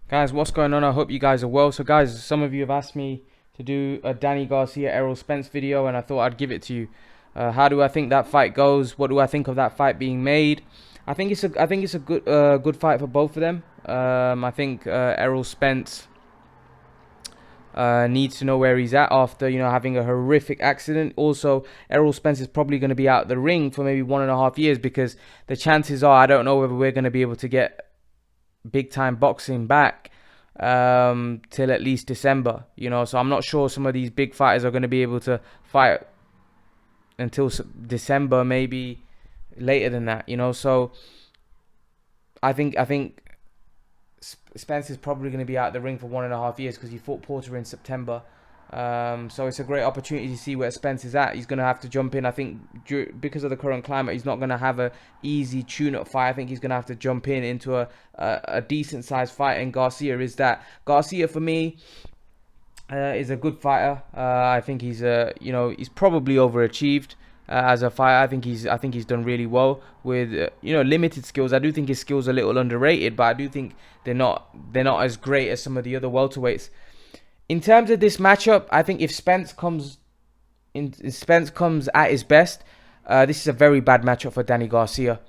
Guys, what's going on? I hope you guys are well. So guys, some of you have asked me to do a Danny Garcia Errol Spence video, and I thought I'd give it to you. How do I think that fight goes? What do I think of that fight being made? I think it's a good fight for both of them. I think Errol Spence needs to know where he's at after having a horrific accident. Also, Errol Spence is probably going to be out of the ring for maybe 1.5 years, because the chances are I don't know whether we're going to be able to get big time boxing back till at least December. So I'm not sure some of these big fighters are going to be able to fight until December, maybe later than that. So I think Spence is probably going to be out of the ring for 1.5 years, because he fought Porter in September. So it's a great opportunity to see where Spence is at. He's going to have to jump in. I think because of the current climate, he's not going to have a easy tune-up fight. I think he's going to have to jump into a decent-sized fight. And Garcia is that. Garcia, for me, is a good fighter. I think he's probably overachieved as a fighter. I think he's done really well with limited skills. I do think his skills are a little underrated, but I do think they're not as great as some of the other welterweights. In terms of this matchup, I think if Spence comes at his best, this is a very bad matchup for Danny Garcia.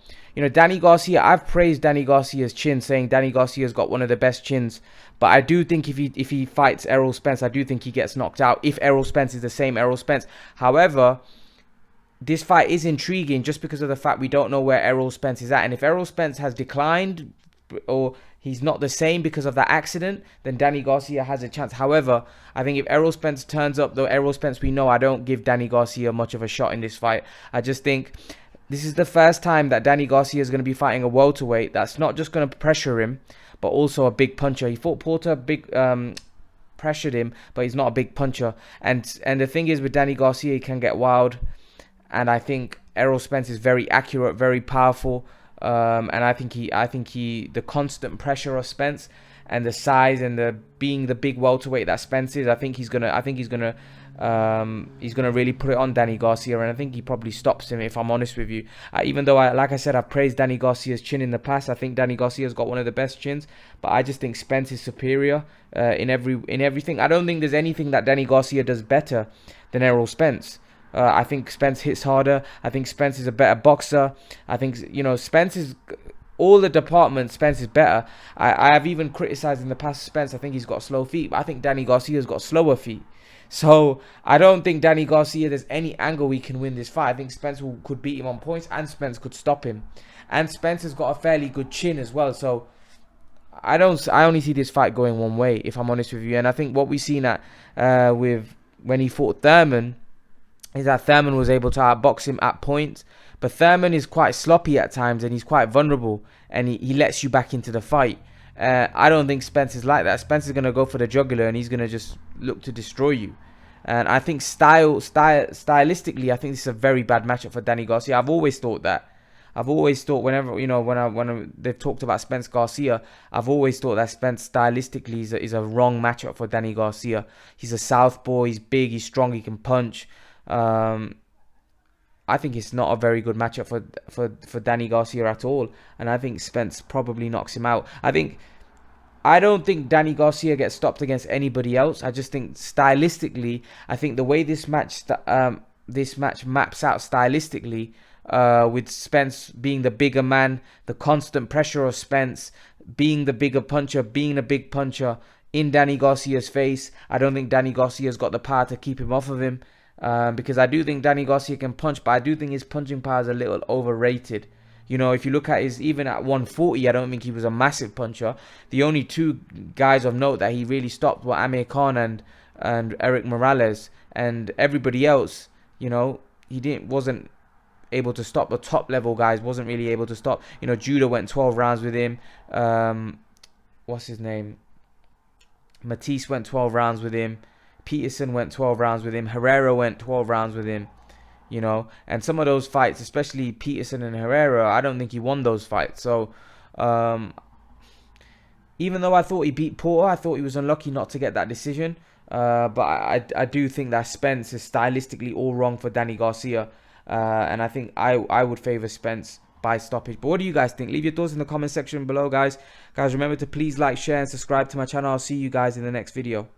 Danny Garcia, I've praised Danny Garcia's chin, saying Danny Garcia's got one of the best chins. But I do think if he fights Errol Spence, I do think he gets knocked out if Errol Spence is the same Errol Spence. However, this fight is intriguing just because of the fact we don't know where Errol Spence is at. And if Errol Spence has declined, or he's not the same because of that accident, then Danny Garcia has a chance. However, I think if Errol Spence turns up, though Errol Spence we know, I don't give Danny Garcia much of a shot in this fight. I just think this is the first time that Danny Garcia is going to be fighting a welterweight that's not just going to pressure him, but also a big puncher. He fought Porter, pressured him, but he's not a big puncher. And the thing is, with Danny Garcia, he can get wild. And I think Errol Spence is very accurate, very powerful. And I think the constant pressure of Spence and the size and the being the big welterweight that Spence is, I think he's gonna really put it on Danny Garcia, and I think he probably stops him, if I'm honest with you. Even though like I said, I've praised Danny Garcia's chin in the past. I think Danny Garcia's got one of the best chins, but I just think Spence is superior in everything. I don't think there's anything that Danny Garcia does better than Errol Spence. I think Spence hits harder. I think Spence is a better boxer. I think Spence is all the departments. Spence is better. I have even criticized in the past Spence. I think he's got slow feet, but I think Danny Garcia's got slower feet. So I don't think Danny Garcia, there's any angle we can win this fight. I think Spence could beat him on points, and Spence could stop him. And Spence has got a fairly good chin as well. So I only see this fight going one way, if I'm honest with you. And I think what we've seen with when he fought Thurman is that Thurman was able to outbox him at points. But Thurman is quite sloppy at times, and he's quite vulnerable, and he lets you back into the fight. I don't think Spence is like that. Spence is going to go for the jugular, and he's going to just look to destroy you. And I think stylistically, I think this is a very bad matchup for Danny Garcia. I've always thought that. I've always thought whenever, they've talked about Spence Garcia, I've always thought that Spence stylistically is a wrong matchup for Danny Garcia. He's a southpaw, he's big, he's strong, he can punch. I think it's not a very good matchup for Danny Garcia at all, and I think Spence probably knocks him out. I don't think Danny Garcia gets stopped against anybody else. I just think stylistically, I think the way this match maps out stylistically, with Spence being the bigger man, the constant pressure of Spence being the bigger puncher, being a big puncher in Danny Garcia's face, I don't think Danny Garcia's got the power to keep him off of him. Because I do think Danny Garcia can punch, but I do think his punching power is a little overrated. If you look at even at 140, I don't think he was a massive puncher. The only two guys of note that he really stopped were Amir Khan and Eric Morales, and everybody else, wasn't able to stop. The top level guys wasn't really able to stop. Judah went 12 rounds with him. What's his name? Matisse went 12 rounds with him. Peterson went 12 rounds with him. Herrera went 12 rounds with him. And some of those fights, especially Peterson and Herrera, I don't think he won those fights. So even though I thought he beat Porter, I thought he was unlucky not to get that decision. But I do think that Spence is stylistically all wrong for Danny Garcia. And I think I would favour Spence by stoppage. But what do you guys think? Leave your thoughts in the comment section below, guys. Guys, remember to please like, share, and subscribe to my channel. I'll see you guys in the next video.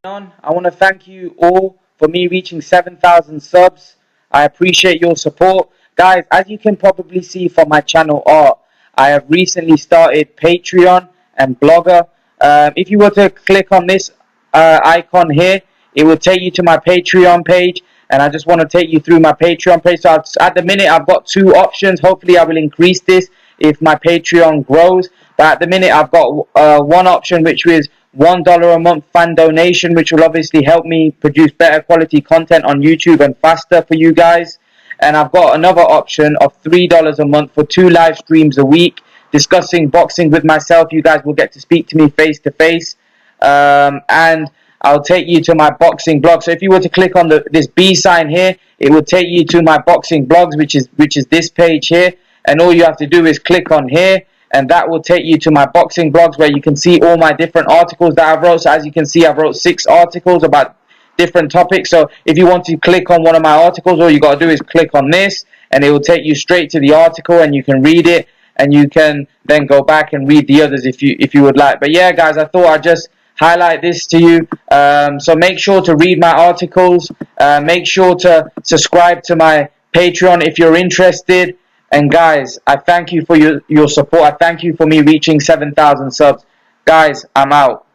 I want to thank you all for me reaching 7,000 subs. I appreciate your support. Guys, as you can probably see from my channel art, I have recently started Patreon and Blogger. If you were to click on this icon here, it will take you to my Patreon page, and I just want to take you through my Patreon page. So at the minute, I've got 2 options. Hopefully, I will increase this if my Patreon grows. But at the minute, I've got one option, which is $1 a month fan donation, which will obviously help me produce better quality content on YouTube and faster for you guys. And I've got another option of $3 a month for 2 live streams a week discussing boxing with myself. You guys will get to speak to me face to face, and I'll take you to my boxing blog. So if you were to click on this B sign here, it will take you to my boxing blogs, which is this page here. And all you have to do is click on here, and that will take you to my boxing blogs, where you can see all my different articles that I've wrote. So as you can see, I've wrote 6 articles about different topics. So if you want to click on one of my articles, all you got to do is click on this, and it will take you straight to the article, and you can read it, and you can then go back and read the others if you would like. But yeah, guys, I thought I'd just highlight this to you. So make sure to read my articles. Make sure to subscribe to my Patreon if you're interested. And guys, I thank you for your support. I thank you for me reaching 7,000 subs. Guys, I'm out.